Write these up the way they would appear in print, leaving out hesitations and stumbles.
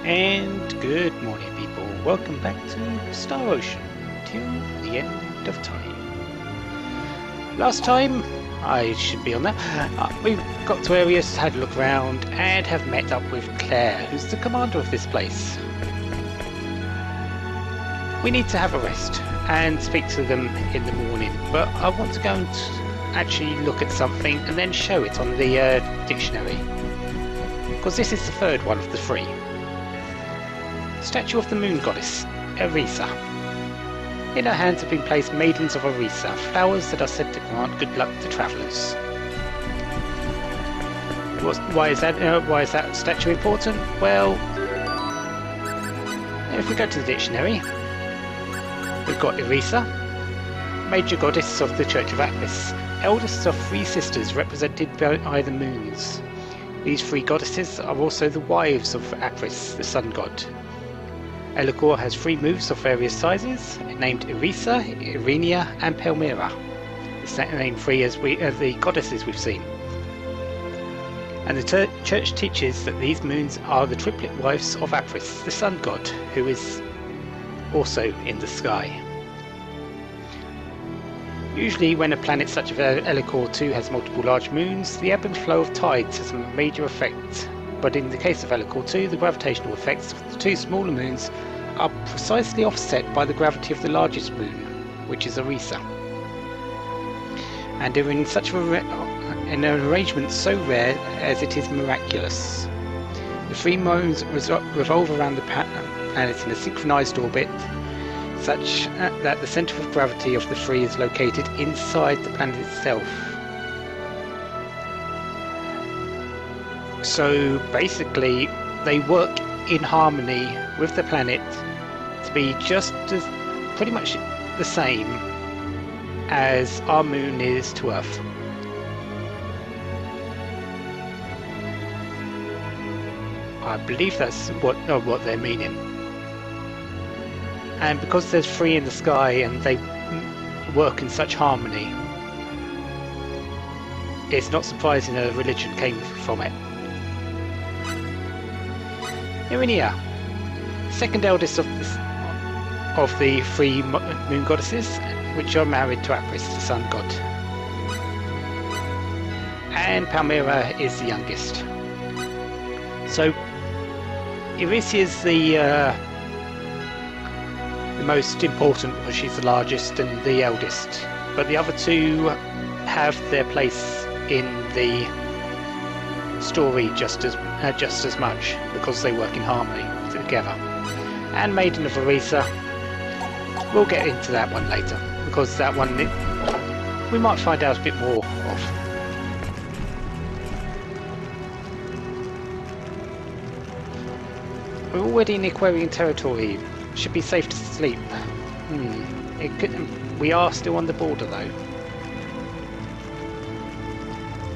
And good morning, people. Welcome back to Star Ocean till the end of time. Last time, I should be on that. We got to Arius, had a look around, and have met up with Claire, who's the commander of this place. We need to have a rest and speak to them in the morning, but I want to go and actually look at something and then show it on the dictionary, because this is the third one of the three. Statue of the Moon Goddess, Arisa. In her hands have been placed Maidens of Arisa, flowers that are said to grant good luck to travellers. Why is that statue important? Well, if we go to the dictionary, we've got Arisa, major goddess of the Church of Apis, eldest of three sisters represented by the moons. These three goddesses are also the wives of Apis, the sun god. Eligor has three moves of various sizes, named Arisa, Irenia, and Palmyra. The same three as the goddesses we've seen. And the church teaches that these moons are the triplet wives of Apis, the sun god, who is also in the sky. Usually when a planet such as Eligor II has multiple large moons, the ebb and flow of tides has a major effect. But in the case of Eligor II, the gravitational effects of the two smaller moons are precisely offset by the gravity of the largest moon, which is Arisa. And are in such an arrangement so rare as it is miraculous. The three moons revolve around the planet in a synchronized orbit, such that the center of gravity of the three is located inside the planet itself. So basically, they work in harmony with the planet to be just as pretty much the same as our moon is to Earth. I believe that's what they're meaning. And because there's three in the sky and they work in such harmony, it's not surprising a religion came from it. Irenia, second eldest of the three moon goddesses, which are married to Apis, the sun god. And Palmyra is the youngest. So Irisia is the most important because she's the largest and the eldest, but the other two have their place in the story just as much because they work in harmony together. And Maiden of Arisa, we'll get into that one later, because that one we might find out a bit more of. We're already in Aquarian territory. Should be safe to sleep. We are still on the border though.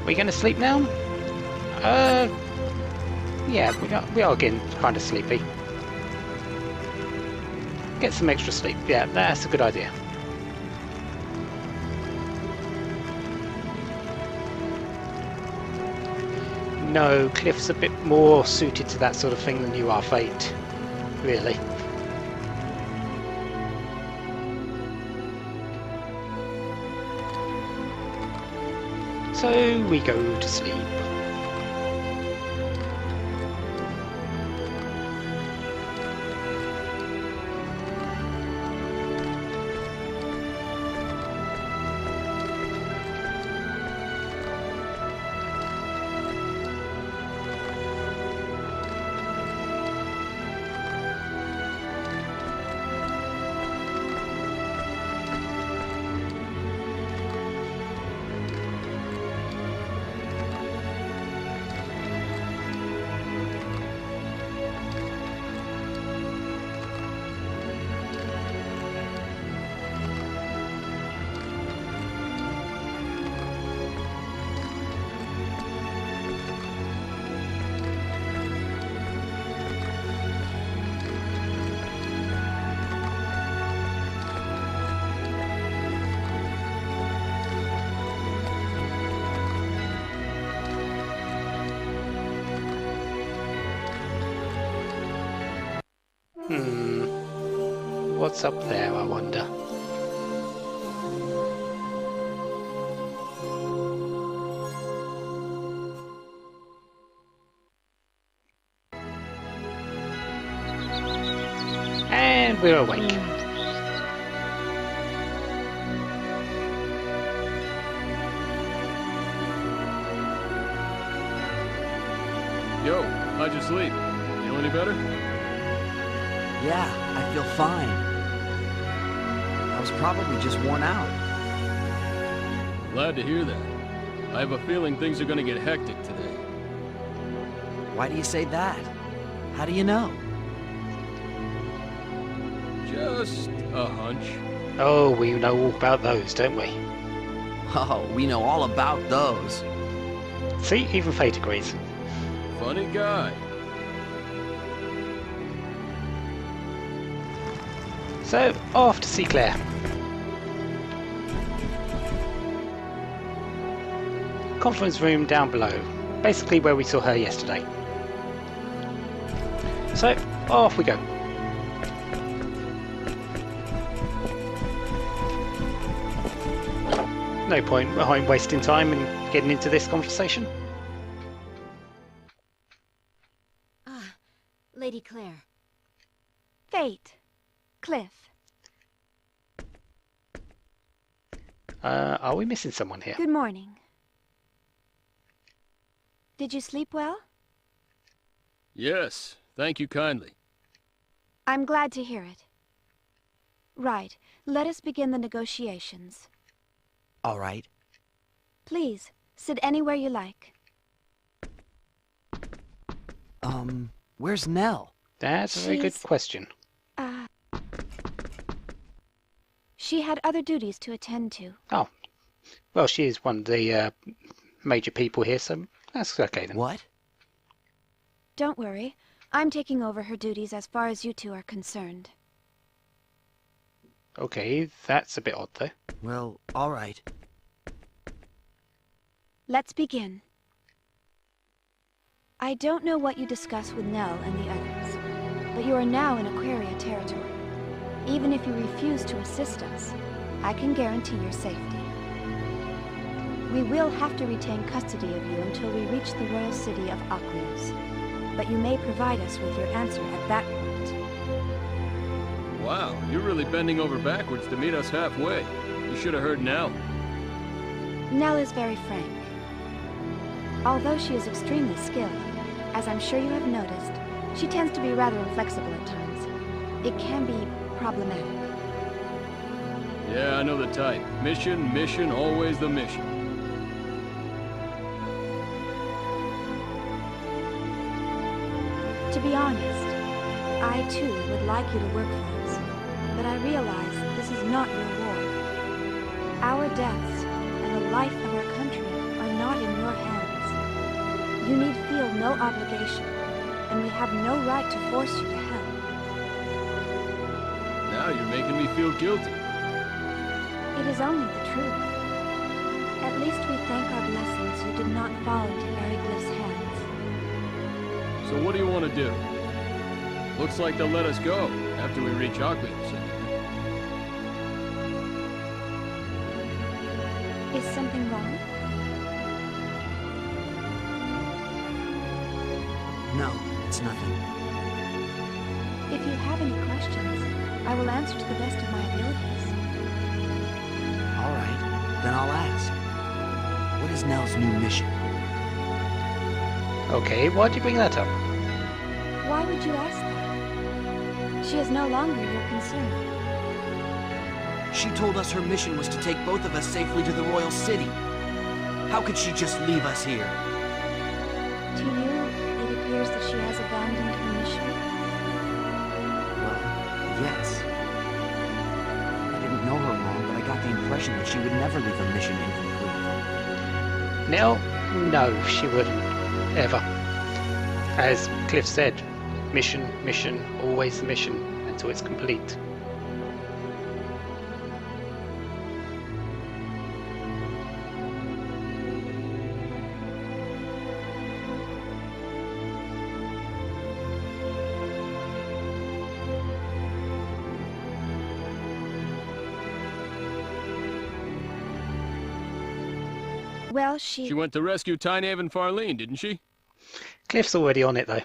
We going to sleep now? Yeah, we are getting kind of sleepy. Get some extra sleep. Yeah, that's a good idea. No, Cliff's a bit more suited to that sort of thing than you are, Fate. Really. So we go to sleep. What's up there, I wonder? And we're awake. Yo, how'd you sleep? Feel any better? Yeah, I feel fine. I was probably just worn out. Glad to hear that. I have a feeling things are gonna get hectic today. Why do you say that? How do you know? Just a hunch. Oh, we know all about those, don't we? Oh, we know all about those. See, even Fate agrees. Funny guy. So, off to see Claire. Conference room down below. Basically where we saw her yesterday. So, off we go. No point behind wasting time and getting into this conversation. Ah, Lady Claire. Fate. Cliff. Are we missing someone here? Good morning. Did you sleep well? Yes, thank you kindly. I'm glad to hear it. Right, let us begin the negotiations. All right. Please, sit anywhere you like. Where's Nell? That's a very good She's- question. She had other duties to attend to. Oh, well, she is one of the major people here, so that's okay then. What? Don't worry, I'm taking over her duties as far as you two are concerned. Okay, that's a bit odd though. Well, all right. Let's begin. I don't know what you discuss with Nell and the others, but you are now in Aquaria territory. Even if you refuse to assist us, I can guarantee your safety. We will have to retain custody of you until we reach the royal city of Aqueous, but you may provide us with your answer at that point. Wow, you're really bending over backwards to meet us halfway. You should have heard Nell. Nell is very frank. Although she is extremely skilled, as I'm sure you have noticed, she tends to be rather inflexible at times. It can be problematic. Yeah, I know the type. Mission, mission, always the mission. To be honest, I too would like you to work for us, but I realize this is not your war. Our deaths and the life of our country are not in your hands. You need feel no obligation, and we have no right to force you to help. Now you're making me feel guilty. It is only the truth. At least we thank our blessings you did not fall into Eriglyph's hands. So what do you want to do? Looks like they'll let us go after we reach Aqueous. Is something wrong? No, it's nothing. If you have any questions, I will answer to the best of my abilities. All right, then I'll ask. What is Nell's new mission? Okay, why'd you bring that up? Why would you ask that? She is no longer your concern. She told us her mission was to take both of us safely to the royal city. How could she just leave us here? To you, it appears that she has abandoned her mission. Well, yes. I didn't know her long, but I got the impression that she would never leave a mission incomplete. Nell? No, she wouldn't. Ever. As Cliff said, mission, mission, always the mission, until it's complete. Well, She went to rescue Tynehaven and Farlene, didn't she? Cliff's already on it, though.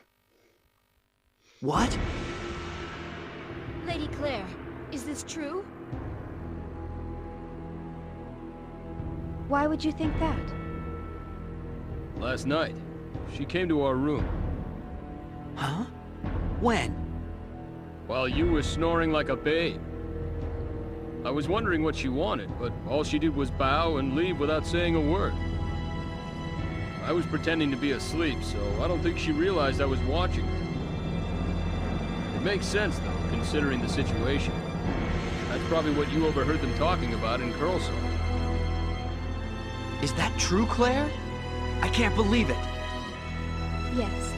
What? Lady Claire, is this true? Why would you think that? Last night, she came to our room. Huh? When? While you were snoring like a babe. I was wondering what she wanted, but all she did was bow and leave without saying a word. I was pretending to be asleep, so I don't think she realized I was watching her. It makes sense, though, considering the situation. That's probably what you overheard them talking about in Curlsall. Is that true, Claire? I can't believe it. Yes,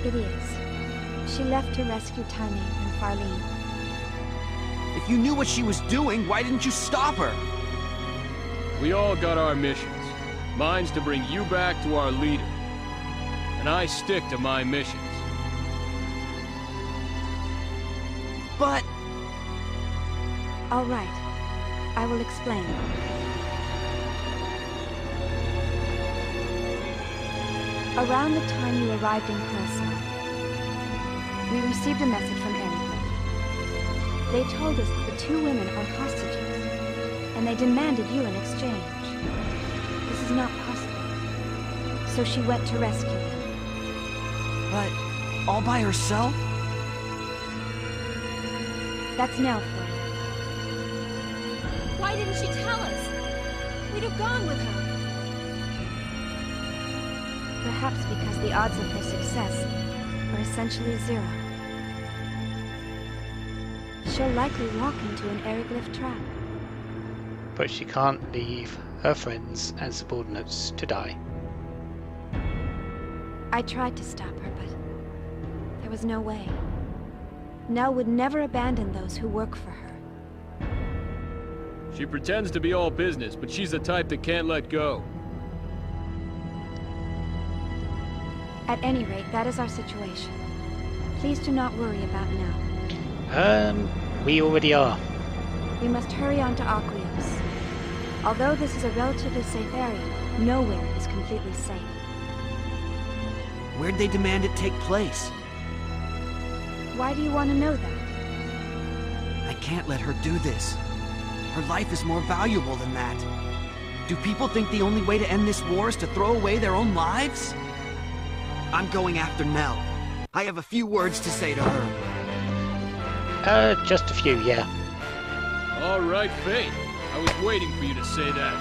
it is. She left to rescue Tyne and Farlene. If you knew what she was doing, why didn't you stop her? We all got our missions. Mine's to bring you back to our leader. And I stick to my missions. But... All right. I will explain. Around the time you arrived in Curlsall, we received a message from Eriglyph. They told us that the two women are hostages, and they demanded you in exchange. This is not possible. So she went to rescue them. But... all by herself? That's Nell for you. Why didn't she tell us? We'd have gone with her. Perhaps because the odds of her success are essentially zero. She'll likely walk into an Eriglyph trap. But she can't leave her friends and subordinates to die. I tried to stop her, but there was no way. Nell would never abandon those who work for her. She pretends to be all business, but she's the type that can't let go. At any rate, that is our situation. Please do not worry about Nell. We already are. We must hurry on to Aquios. Although this is a relatively safe area, nowhere is completely safe. Where'd they demand it take place? Why do you want to know that? I can't let her do this. Her life is more valuable than that. Do people think the only way to end this war is to throw away their own lives? I'm going after Nell. I have a few words to say to her. Just a few, yeah. All right, Faith. I was waiting for you to say that.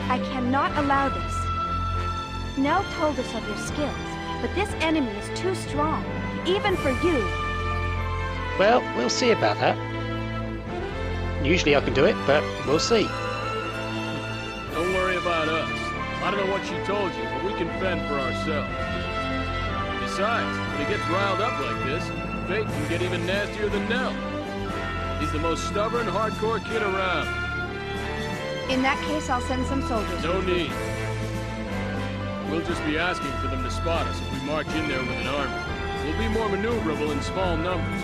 I cannot allow this. Nell told us of your skills, but this enemy is too strong, even for you. Well, we'll see about that. Usually I can do it, but we'll see. Don't worry about us. I don't know what she told you, but we can fend for ourselves. Besides, when he gets riled up like this, Faith can get even nastier than Nell. He's the most stubborn, hardcore kid around. In that case, I'll send some soldiers. No need. We'll just be asking for them to spot us if we march in there with an army. We'll be more maneuverable in small numbers.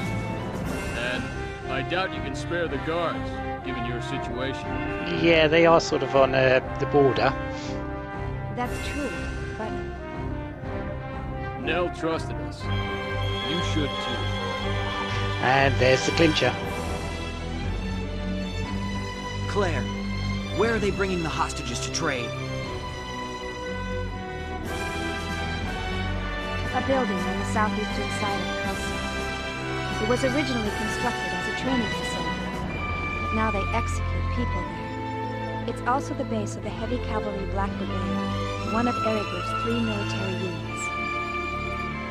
And I doubt you can spare the guards, given your situation. Yeah, they are sort of on the border. That's true, but... Nell trusted us. You should too. And there's the clincher. Claire, where are they bringing the hostages to trade? a building on the southeastern side of Curlsall. It was originally constructed as a training facility, but now they execute people there. It's also the base of the Heavy Cavalry Black Brigade, one of Eriglyph's 3 military units.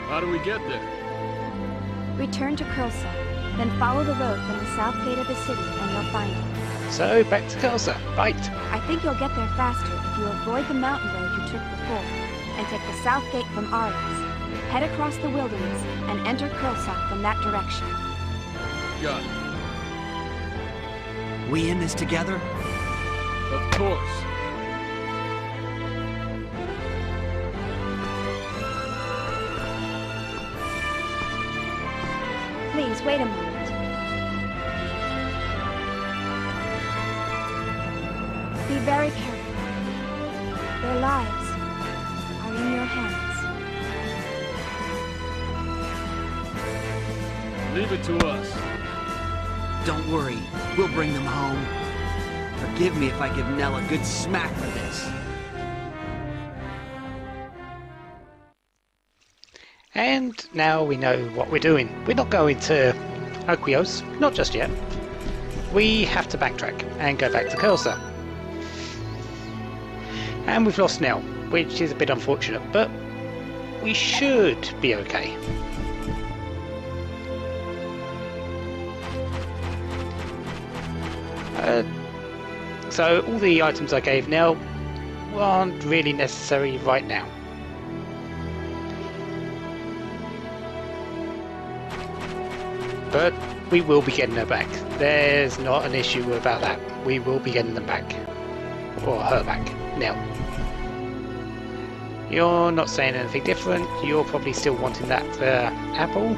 How do we get there? Return to Curlsall, then follow the road from the south gate of the city and you'll find it. So, back to Curlsall, right. I think you'll get there faster if you avoid the mountain road you took before, and take the south gate from Arias. Head across the wilderness and enter Curlsall from that direction. Got it. We in this together? Of course. Please, wait a moment. Be very careful. Their lives are in your hands. Leave it to us. Don't worry, we'll bring them home. Forgive me if I give Nell a good smack for this. And now we know what we're doing. We're not going to Aquios, not just yet. We have to backtrack and go back to Kelsa. And we've lost Nell, which is a bit unfortunate, but we should be okay. So all the items I gave Nell aren't really necessary right now. But we will be getting her back. There's not an issue about that. We will be getting them back. Or her back. Nell. You're not saying anything different. You're probably still wanting that apple.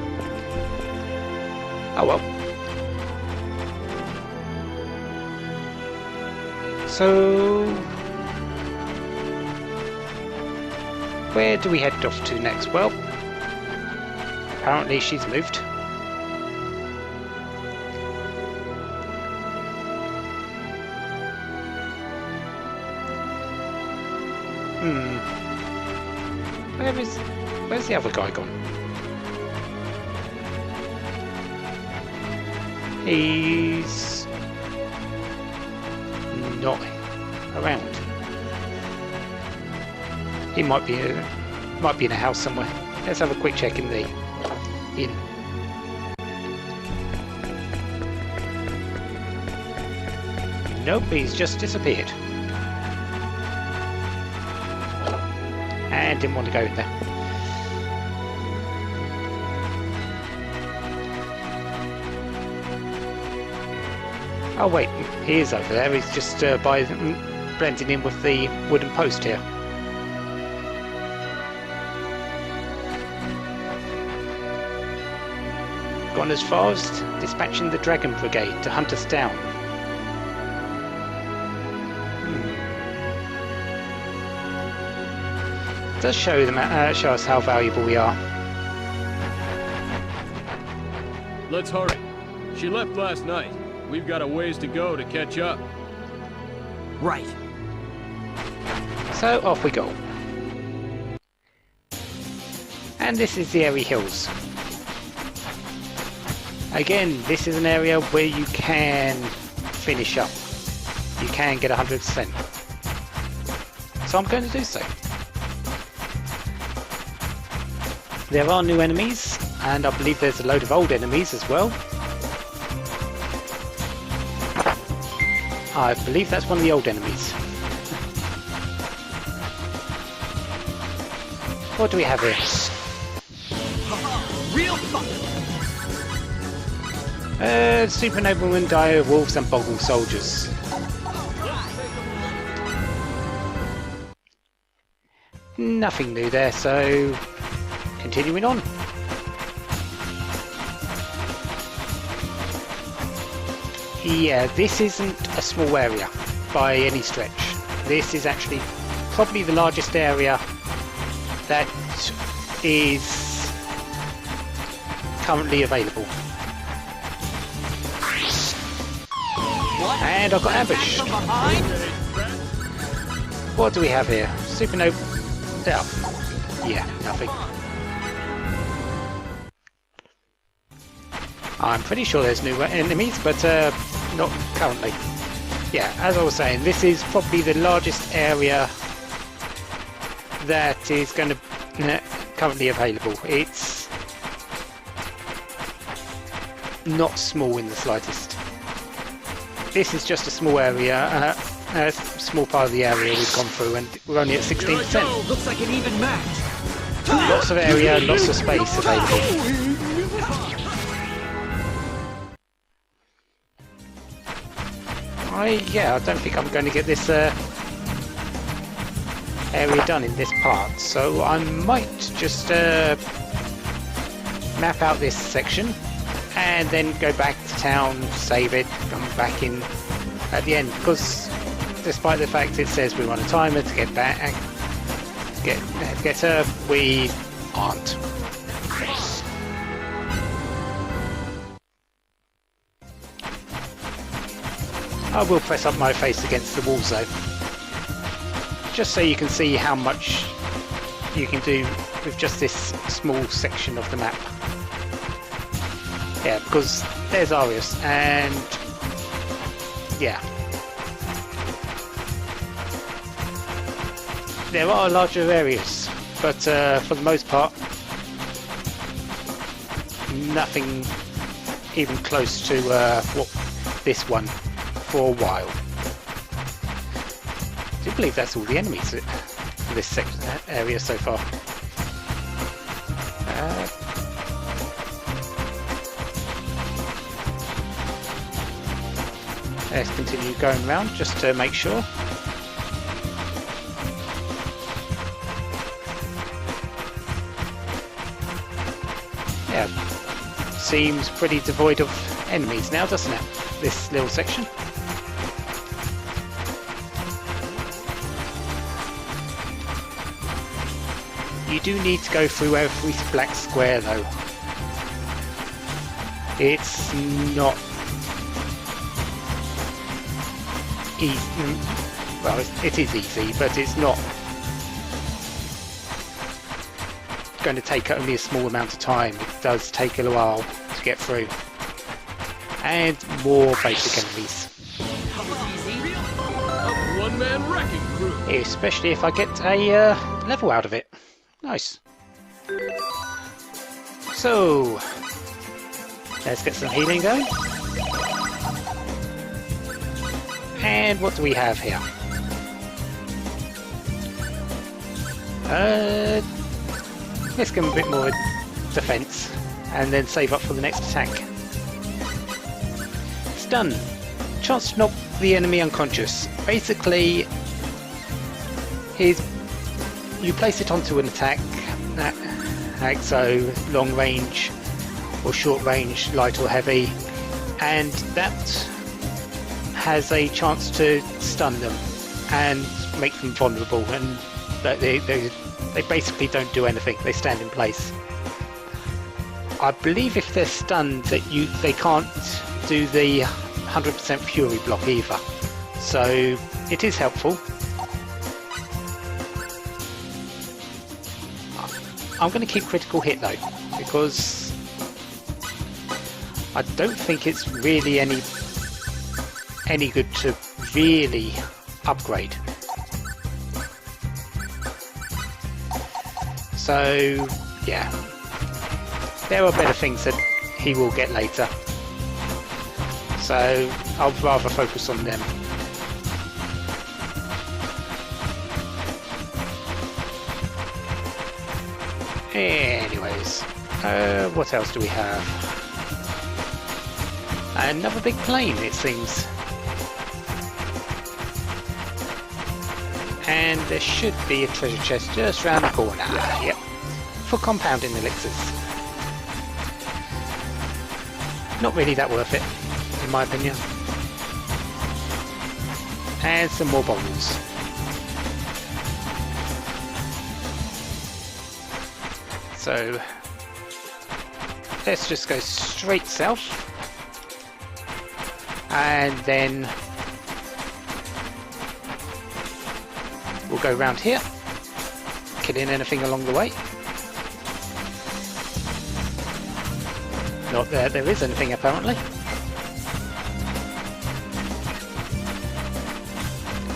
Oh well. So... where do we head off to next? Well, apparently she's moved. Where's the other guy gone? He's not around. He might be in a house somewhere. Let's have a quick check in the inn. Nope, he's just disappeared. And didn't want to go in there. Oh wait, he is over there. He's just blending in with the wooden post here. Gone as far as dispatching the Dragon Brigade to hunt us down. It does show us how valuable we are. Let's hurry. She left last night. We've got a ways to go to catch up. Right. So off we go. And this is the Airy Hills. Again, this is an area where you can finish up. You can get 100%. So I'm going to do so. There are new enemies, and I believe there's a load of old enemies as well. I believe that's one of the old enemies. What do we have here? Real fun! Super Noblemen, Dire Wolves and Boggle Soldiers. Nothing new there, so continuing on. Yeah, this isn't a small area by any stretch. This is actually probably the largest area that is currently available. What? And I've got ambushed. What do we have here? Supernova. Yeah, nothing. I'm pretty sure there's new enemies, but not currently. Yeah, as I was saying, this is probably the largest area that is going to currently available. It's not small in the slightest. This is just a small area, a small part of the area we've gone through, and we're only at 16%. Looks like an even match. Lots of area, lots of space available. Yeah, I don't think I'm going to get this area done in this part, so I might just map out this section and then go back to town, save it, come back in at the end, because despite the fact it says we're on a timer to get back, get her, we aren't. I will press up my face against the walls though, just so you can see how much you can do with just this small section of the map. Yeah, because there's Arius, and yeah, there are larger areas, but for the most part, nothing even close to what this one for a while. I do believe that's all the enemies for this area so far. Let's continue going around just to make sure. Yeah, seems pretty devoid of enemies now, doesn't it? This little section. You do need to go through every black square though. It's not easy. Well, it is easy, but it's not going to take only a small amount of time. It does take a while to get through. And more basic enemies. A one-man wrecking crew. Especially if I get a level out of it. Nice. So, let's get some healing going. And what do we have here? Let's give him a bit more defense and then save up for the next attack. Stun. Chance to knock the enemy unconscious. Basically, you place it onto an attack, so long range or short range, light or heavy, and that has a chance to stun them and make them vulnerable, and they basically don't do anything. They stand in place. I believe if they're stunned that they can't do the 100% fury block either, so it is helpful. I'm going to keep critical hit though, because I don't think it's really any good to really upgrade. So yeah, there are better things that he will get later, so I'll rather focus on them. Anyways, what else do we have? Another big plane, it seems. And there should be a treasure chest just around the corner. Yep, for compounding elixirs. Not really that worth it, in my opinion. And some more bombs. So let's just go straight south, and then we'll go around here, killing anything along the way. Not there is anything apparently.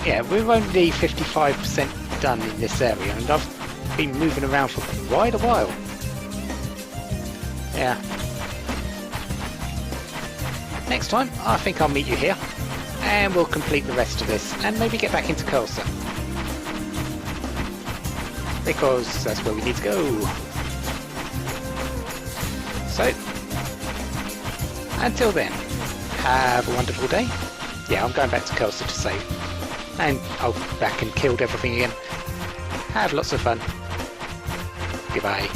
Yeah, we're only 55% done in this area, and I've been moving around for quite a while. Yeah. Next time, I think I'll meet you here, and we'll complete the rest of this, and maybe get back into Cursa, because that's where we need to go. So, until then, have a wonderful day. Yeah, I'm going back to Cursa to save, and I'll back and killed everything again. Have lots of fun. Goodbye.